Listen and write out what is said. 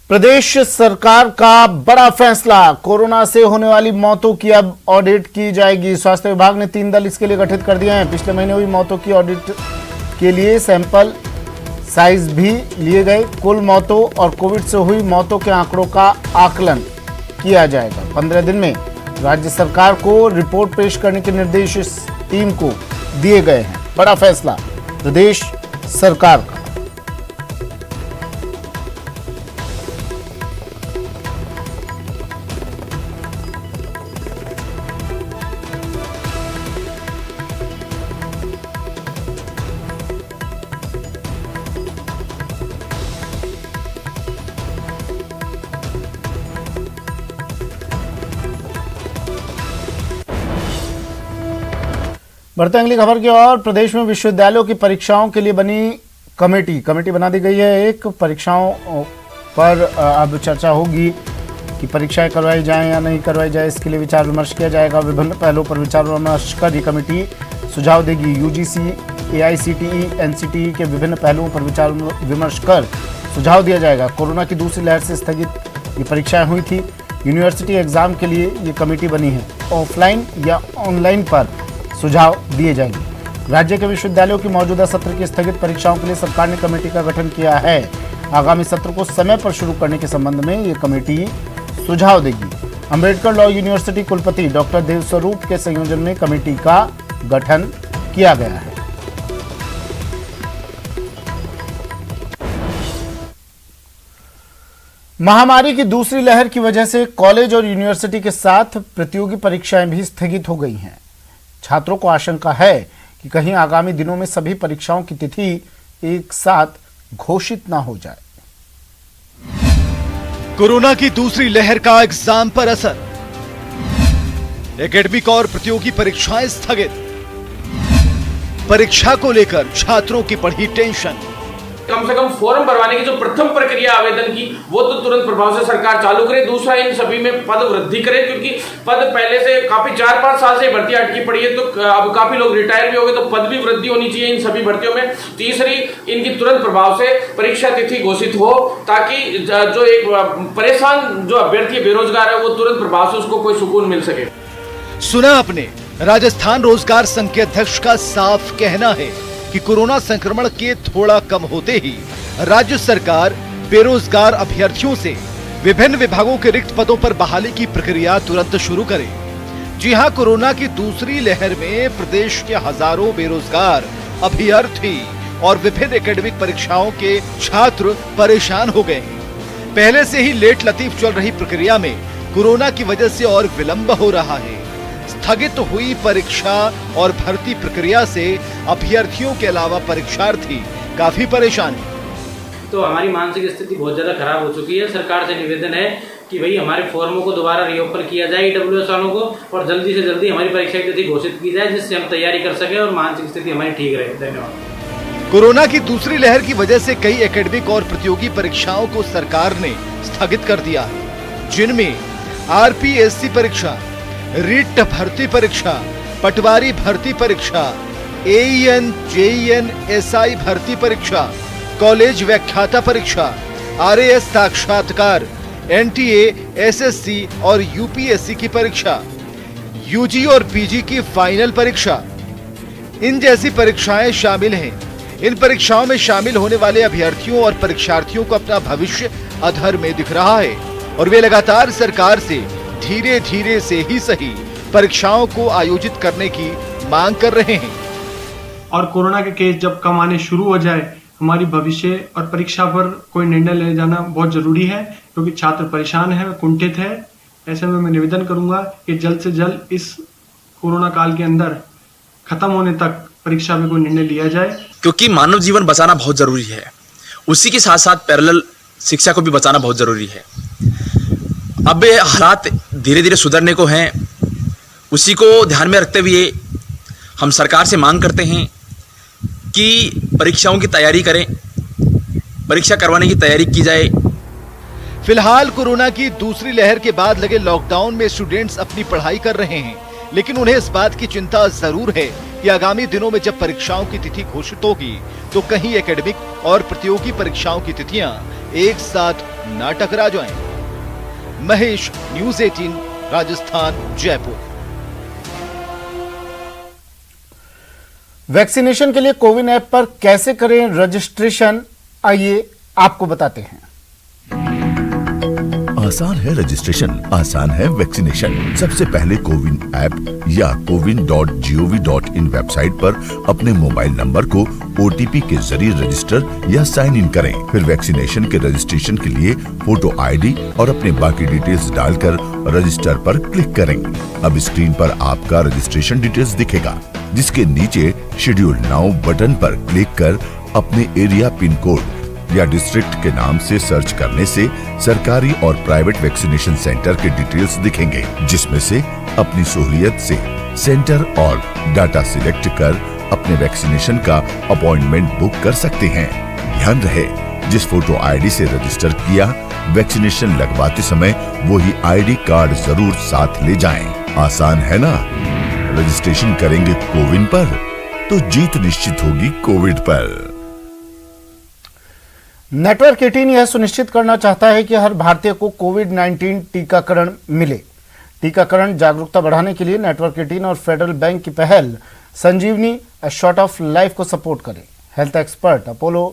प्रदेश सरकार का बड़ा फैसला, कोरोना से होने वाली मौतों की अब ऑडिट की जाएगी। स्वास्थ्य विभाग ने 3 दल इसके लिए गठित कर दिए हैं। पिछले महीने हुई मौतों की ऑडिट के लिए सैंपल साइज भी लिए गए। कुल मौतों और कोविड से हुई मौतों के आंकड़ों का आकलन किया जाएगा। 15 दिन में राज्य सरकार को रिपोर्ट पेश करने के निर्देश इस टीम को दिए गए हैं। बड़ा फैसला प्रदेश सरकार का। बढ़ते अगली खबर की ओर। प्रदेश में विश्वविद्यालयों की परीक्षाओं के लिए बनी कमेटी बना दी गई है। एक परीक्षाओं पर अब चर्चा होगी कि परीक्षाएं करवाई जाएं या नहीं करवाई जाए। इसके लिए विचार विमर्श किया जाएगा। विभिन्न पहलुओं पर विचार विमर्श कर ये कमेटी सुझाव देगी। यूजीसी, एआईसीटीई, एनसीटीई के विभिन्न पहलुओं पर विचार विमर्श कर सुझाव दिया जाएगा। कोरोना की दूसरी लहर से स्थगित ये परीक्षाएं हुई थी। यूनिवर्सिटी एग्जाम के लिए ये कमेटी बनी है। ऑफलाइन या ऑनलाइन पर सुझाव दिए जाएंगे। राज्य के विश्वविद्यालयों की मौजूदा सत्र की स्थगित परीक्षाओं के लिए सरकार ने कमेटी का गठन किया है। आगामी सत्र को समय पर शुरू करने के संबंध में ये कमेटी सुझाव देगी। अंबेडकर लॉ यूनिवर्सिटी कुलपति डॉक्टर देवस्वरूप के संयोजन में कमेटी का गठन किया गया है। महामारी की दूसरी लहर की वजह से कॉलेज और यूनिवर्सिटी के साथ प्रतियोगी परीक्षाएं भी स्थगित हो गई हैं। छात्रों को आशंका है कि कहीं आगामी दिनों में सभी परीक्षाओं की तिथि एक साथ घोषित न हो जाए। कोरोना की दूसरी लहर का एग्जाम पर असर, एकेडमिक और प्रतियोगी परीक्षाएं स्थगित। परीक्षा को लेकर छात्रों की बढ़ी टेंशन। कम से कम फॉर्म भरवाने की जो प्रथम प्रक्रिया आवेदन की वो तो तुरंत प्रभाव से सरकार चालू करे। दूसरा, इन सभी में पद वृद्धि करे, क्योंकि पद पहले से काफी 4-5 साल से भर्ती अटकी पड़ी है, तो अब काफी लोग रिटायर भी हो गए, तो पद भी वृद्धि होनी चाहिए इन सभी भर्तियों में। तीसरी, इनकी तुरंत प्रभाव से परीक्षा तिथि घोषित हो, ताकि जो एक परेशान जो अभ्यर्थी बेरोजगार है वो तुरंत प्रभाव से उसको कोई सुकून मिल सके। सुना आपने, राजस्थान रोजगार संघ के अध्यक्ष का साफ कहना है कि कोरोना संक्रमण के थोड़ा कम होते ही राज्य सरकार बेरोजगार अभ्यर्थियों से विभिन्न विभागों के रिक्त पदों पर बहाली की प्रक्रिया तुरंत शुरू करे। जी हां, कोरोना की दूसरी लहर में प्रदेश के हजारों बेरोजगार अभ्यर्थी और विभिन्न एकेडमिक परीक्षाओं के छात्र परेशान हो गए। पहले से ही लेट लतीफ चल रही प्रक्रिया में कोरोना की वजह से और विलंब हो रहा है। स्थगित हुई परीक्षा और भर्ती प्रक्रिया से अभ्यर्थियों के अलावा परीक्षार्थी काफी परेशान हैं। तो हमारी मानसिक स्थिति बहुत ज्यादा खराब हो चुकी है। सरकार से निवेदन है कि भाई हमारे फॉर्मों को दोबारा रीओपन किया जाए ईडब्ल्यूएस वालों को, और जल्दी से जल्दी हमारी परीक्षा की तिथि घोषित की जाए, जिससे हम तैयारी कर सके और मानसिक स्थिति हमारी ठीक रहे। धन्यवाद। कोरोना की दूसरी लहर की वजह से कई एकेडमिक और प्रतियोगी परीक्षाओं को सरकार ने स्थगित कर दिया है, जिनमें आरपीएससी परीक्षा, रीट भर्ती परीक्षा, पटवारी भर्ती परीक्षा, एईएन, जेईएन, एसआई भर्ती परीक्षा, कॉलेज व्याख्याता परीक्षा, आरएएस साक्षात्कार, एनटीए, एसएससी और यूपीएससी की परीक्षा, यूजी और पीजी की फाइनल परीक्षा, इन जैसी परीक्षाएं शामिल हैं। इन परीक्षाओं में शामिल होने वाले अभ्यर्थियों और परीक्षार्थियों को अपना भविष्य अधर में दिख रहा है और वे लगातार सरकार से धीरे धीरे से ही सही परीक्षाओं को आयोजित करने की मांग कर रहे हैं। और कोरोना के केस जब कम आने शुरू हो जाए, हमारी भविष्य और परीक्षा पर कोई निर्णय ले जाना बहुत जरूरी है, क्योंकि छात्र परेशान है, कुंठित है। ऐसे में मैं निवेदन करूंगा कि जल्द से जल्द इस कोरोना काल के अंदर खत्म होने तक परीक्षा में कोई निर्णय लिया जाए, क्योंकि मानव जीवन बचाना बहुत जरूरी है। उसी के साथ साथ पैरेलल शिक्षा को भी बचाना बहुत जरूरी है। अब ये हालात धीरे धीरे सुधरने को हैं, उसी को ध्यान में रखते हुए हम सरकार से मांग करते हैं कि परीक्षाओं की तैयारी करें, परीक्षा करवाने की तैयारी की जाए। फिलहाल कोरोना की दूसरी लहर के बाद लगे लॉकडाउन में स्टूडेंट्स अपनी पढ़ाई कर रहे हैं, लेकिन उन्हें इस बात की चिंता जरूर है कि आगामी दिनों में जब परीक्षाओं की तिथि घोषित होगी तो कहीं एकेडमिक और प्रतियोगी परीक्षाओं की तिथियां एक साथ ना टकरा जाएं। महेश, न्यूज़ 18, राजस्थान, जयपुर। वैक्सीनेशन के लिए कोविन ऐप पर कैसे करें रजिस्ट्रेशन, आइए आपको बताते हैं। आसान है रजिस्ट्रेशन, आसान है वैक्सीनेशन। सबसे पहले कोविन ऐप या cowin.gov.in वेबसाइट पर अपने मोबाइल नंबर को OTP के जरिए रजिस्टर या साइन इन करें। फिर वैक्सीनेशन के रजिस्ट्रेशन के लिए फोटो ID और अपने बाकी डिटेल्स डालकर रजिस्टर पर क्लिक करें। अब स्क्रीन पर आपका रजिस्ट्रेशन डिटेल्स दिखेगा, जिसके नीचे शेड्यूल नाउ बटन पर क्लिक कर अपने एरिया पिन कोड या डिस्ट्रिक्ट के नाम से सर्च करने से सरकारी और प्राइवेट वैक्सीनेशन सेंटर के डिटेल्स दिखेंगे, जिसमें से अपनी सहूलियत से सेंटर और डाटा सिलेक्ट कर अपने वैक्सीनेशन का अपॉइंटमेंट बुक कर सकते हैं। ध्यान रहे, जिस फोटो ID से रजिस्टर किया, वैक्सीनेशन लगवाते समय वही ID कार्ड जरूर साथ ले जाएं। आसान है ना? रजिस्ट्रेशन करेंगे कोविन पर तो जीत निश्चित होगी कोविड पर। नेटवर्क 18 यह सुनिश्चित करना चाहता है कि हर भारतीय को कोविड-19 टीकाकरण मिले। टीकाकरण जागरूकता बढ़ाने के लिए नेटवर्क 18 और फेडरल बैंक की पहल संजीवनी अ शॉट ऑफ लाइफ को सपोर्ट करें। Health expert Apollo